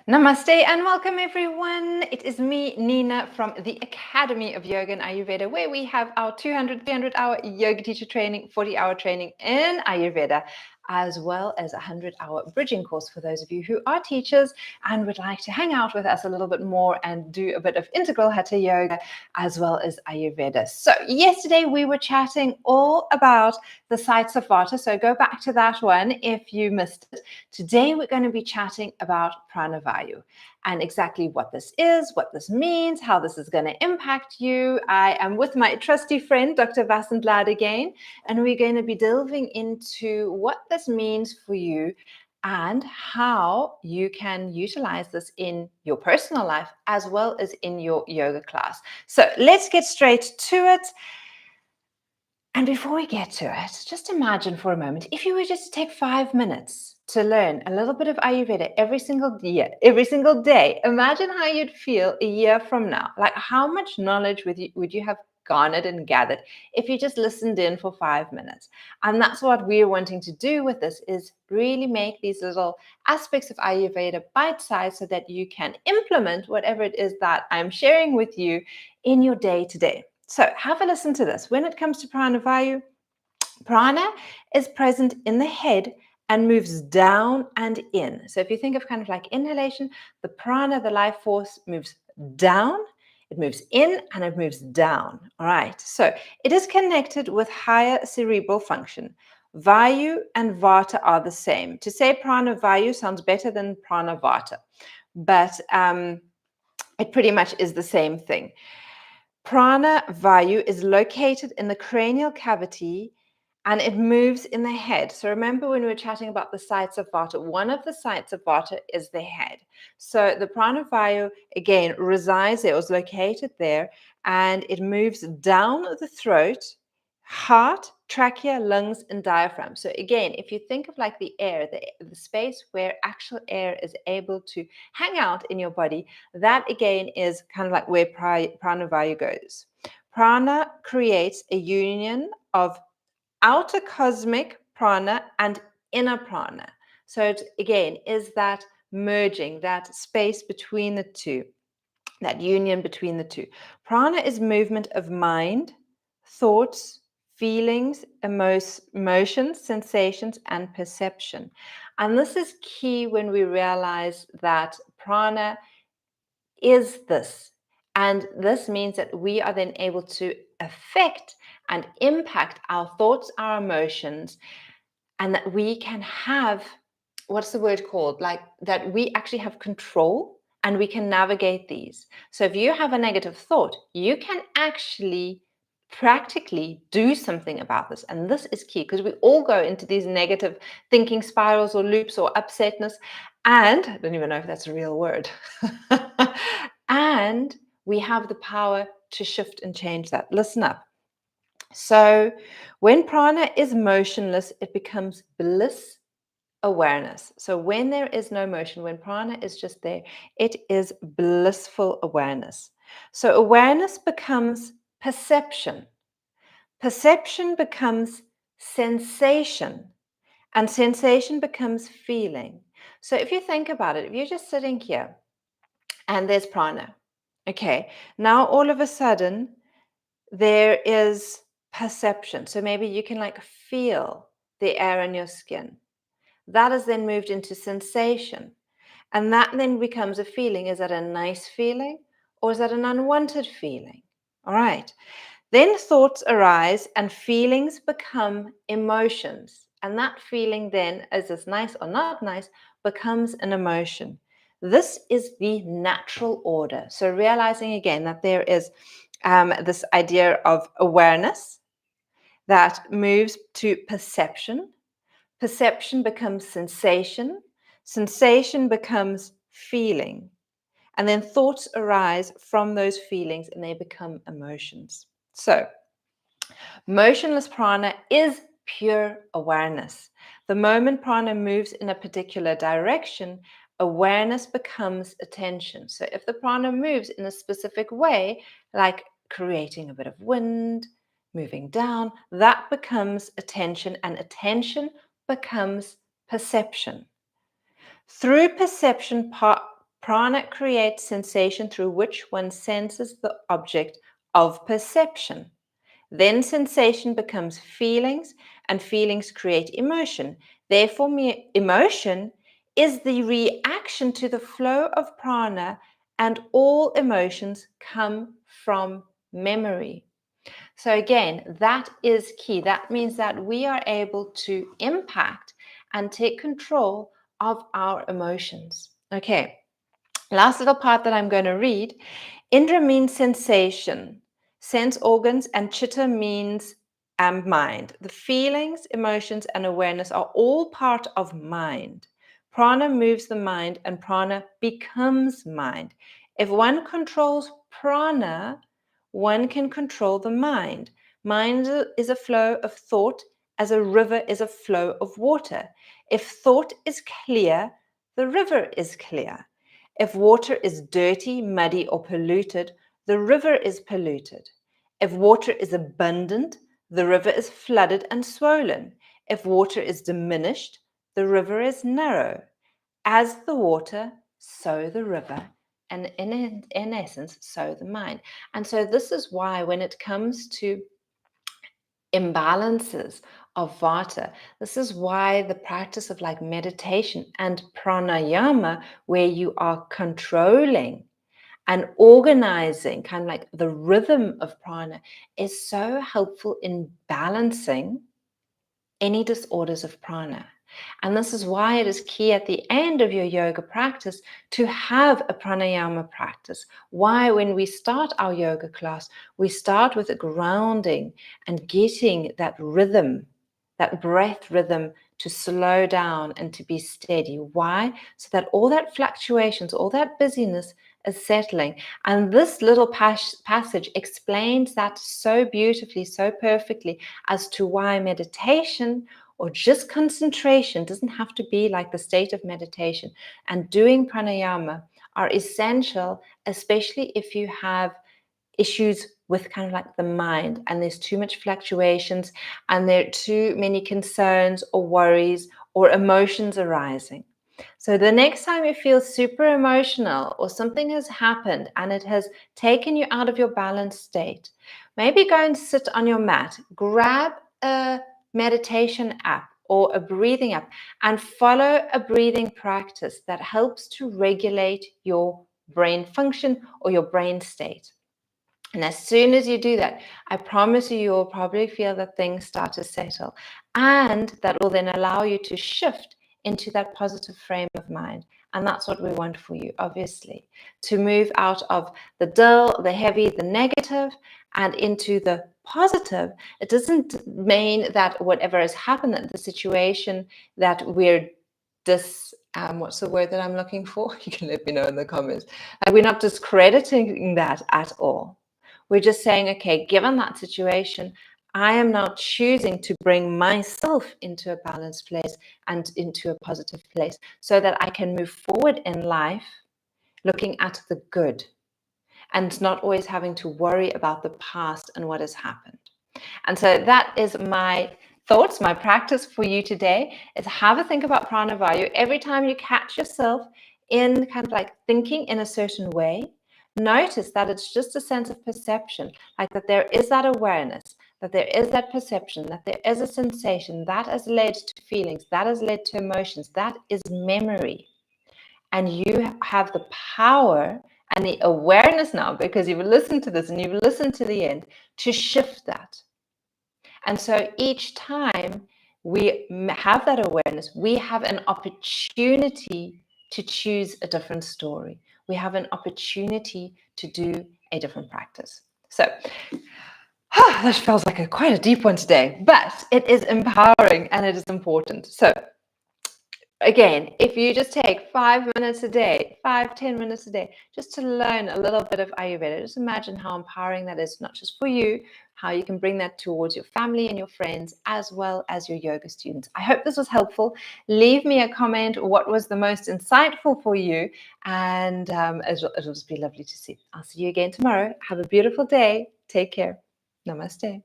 Namaste and welcome everyone. It is me, Nina, from the Academy of Yoga and Ayurveda, where we have our 200, 300-hour yoga teacher training, 40-hour training in Ayurveda, as well as a 100-hour bridging course for those of you who are teachers and would like to hang out with us a little bit more and do a bit of integral hatha yoga as well as Ayurveda. So yesterday we were chatting all about the sites of Vata. So go back to that one if you missed it. Today, we're going to be chatting about Prana Vayu and exactly what this is, what this means, how this is going to impact you. I am with my trusty friend, Dr. Vasant Lad again, and we're going to be delving into what this means for you and how you can utilize this in your personal life as well as in your yoga class. So let's get straight to it. And before we get to it, just imagine for a moment, if you were just to take 5 minutes to learn a little bit of Ayurveda every single year, every single day, imagine how you'd feel a year from now. Like how much knowledge would you have garnered and gathered if you just listened in for 5 minutes? And that's what we're wanting to do with this, is really make these little aspects of Ayurveda bite-sized so that you can implement whatever it is that I'm sharing with you in your day-to-day. So have a listen to this. When it comes to Prana Vayu, prana is present in the head and moves down and in. So if you think of kind of like inhalation, the prana, the life force, moves down, it moves in, and it moves down. All right. So it is connected with higher cerebral function. Vayu and Vata are the same. To say Prana Vayu sounds better than Prana Vata, but it pretty much is the same thing. Prana Vayu is located in the cranial cavity and it moves in the head. So remember when we were chatting about the sites of Vata, one of the sites of Vata is the head. So the Prana Vayu, again, resides there, was located there, and it moves down the throat, heart, trachea, lungs, and diaphragm. So again, if you think of like the air, the space where actual air is able to hang out in your body, that again is kind of like where Prana Vayu goes. Prana creates a union of outer cosmic prana and inner prana. So it again is that merging, that space between the two, that union between the two. Prana is movement of mind, thoughts, feelings, emotions, sensations, and perception. And this is key when we realize that prana is this. And this means that we are then able to affect and impact our thoughts, our emotions, and that we can have, what's the word called? Like that we actually have control and we can navigate these. So if you have a negative thought, you can actually practically do something about this. And this is key because we all go into these negative thinking spirals or loops or upsetness. And I don't even know if that's a real word. And we have the power to shift and change that. Listen up. So when prana is motionless, it becomes bliss awareness. So when there is no motion, when prana is just there, it is blissful awareness. So awareness becomes perception. Perception becomes sensation. And sensation becomes feeling. So if you think about it, if you're just sitting here and there's prana, okay, now all of a sudden there is perception. So maybe you can like feel the air in your skin. That is then moved into sensation. And that then becomes a feeling. Is that a nice feeling or is that an unwanted feeling? All right. Then thoughts arise and feelings become emotions. And that feeling then, is this nice or not nice, becomes an emotion. This is the natural order. So realizing again that there is this idea of awareness that moves to perception. Perception becomes sensation. Sensation becomes feeling. And then thoughts arise from those feelings and they become emotions. So motionless prana is pure awareness. The moment prana moves in a particular direction, awareness becomes attention. So if the prana moves in a specific way, like creating a bit of wind, moving down, that becomes attention, and attention becomes perception. Through perception, Prana creates sensation through which one senses the object of perception. Then sensation becomes feelings, and feelings create emotion. Therefore, emotion is the reaction to the flow of prana, and all emotions come from memory. So again, that is key. That means that we are able to impact and take control of our emotions. Okay, last little part that I'm going to read. Indra means sensation, sense organs, and chitta means mind. The feelings, emotions, and awareness are all part of mind. Prana moves the mind, and prana becomes mind. If one controls prana, one can control the mind. Mind is a flow of thought, as a river is a flow of water. If thought is clear, the river is clear. If water is dirty, muddy, or polluted, the river is polluted. If water is abundant, the river is flooded and swollen. If water is diminished, the river is narrow. As the water, so the river, and in essence, so the mind. And so this is why when it comes to imbalances of vata, this is why the practice of like meditation and pranayama, where you are controlling and organizing kind of like the rhythm of prana, is so helpful in balancing any disorders of prana. And this is why it is key at the end of your yoga practice to have a pranayama practice. Why, when we start our yoga class, we start with a grounding and getting that rhythm, that breath rhythm, to slow down and to be steady. Why? So that all that fluctuations, all that busyness is settling. And this little passage explains that so beautifully, so perfectly, as to why meditation or just concentration doesn't have to be like the state of meditation, and doing pranayama are essential, especially if you have issues with kind of like the mind and there's too much fluctuations and there are too many concerns or worries or emotions arising. So the next time you feel super emotional or something has happened and it has taken you out of your balanced state, maybe go and sit on your mat, grab a meditation app or a breathing app and follow a breathing practice that helps to regulate your brain function or your brain state. And as soon as you do that, I promise you, you'll probably feel that things start to settle. And that will then allow you to shift into that positive frame of mind. And that's what we want for you, obviously, to move out of the dull, the heavy, the negative, and into the positive. It doesn't mean that whatever has happened, that the situation that we're what's the word that I'm looking for? You can let me know in the comments. We're not discrediting that at all. We're just saying, okay, given that situation, I am now choosing to bring myself into a balanced place and into a positive place so that I can move forward in life looking at the good and not always having to worry about the past and what has happened. And so that is my thoughts, my practice for you today, is have a think about Prana Vayu. Every time you catch yourself in kind of like thinking in a certain way, notice that it's just a sense of perception, like that there is that awareness, that there is that perception, that there is a sensation that has led to feelings, that has led to emotions, that is memory. And you have the power and the awareness now, because you've listened to this and you've listened to the end, to shift that. And so each time we have that awareness, we have an opportunity to choose a different story. We have an opportunity to do a different practice. So that feels like quite a deep one today, but it is empowering and it is important. So again, if you just take 5 minutes a day, 5-10 minutes a day, just to learn a little bit of Ayurveda, just imagine how empowering that is, not just for you, how you can bring that towards your family and your friends, as well as your yoga students. I hope this was helpful. Leave me a comment. What was the most insightful for you? And it'll just be lovely to see. I'll see you again tomorrow. Have a beautiful day. Take care. Namaste.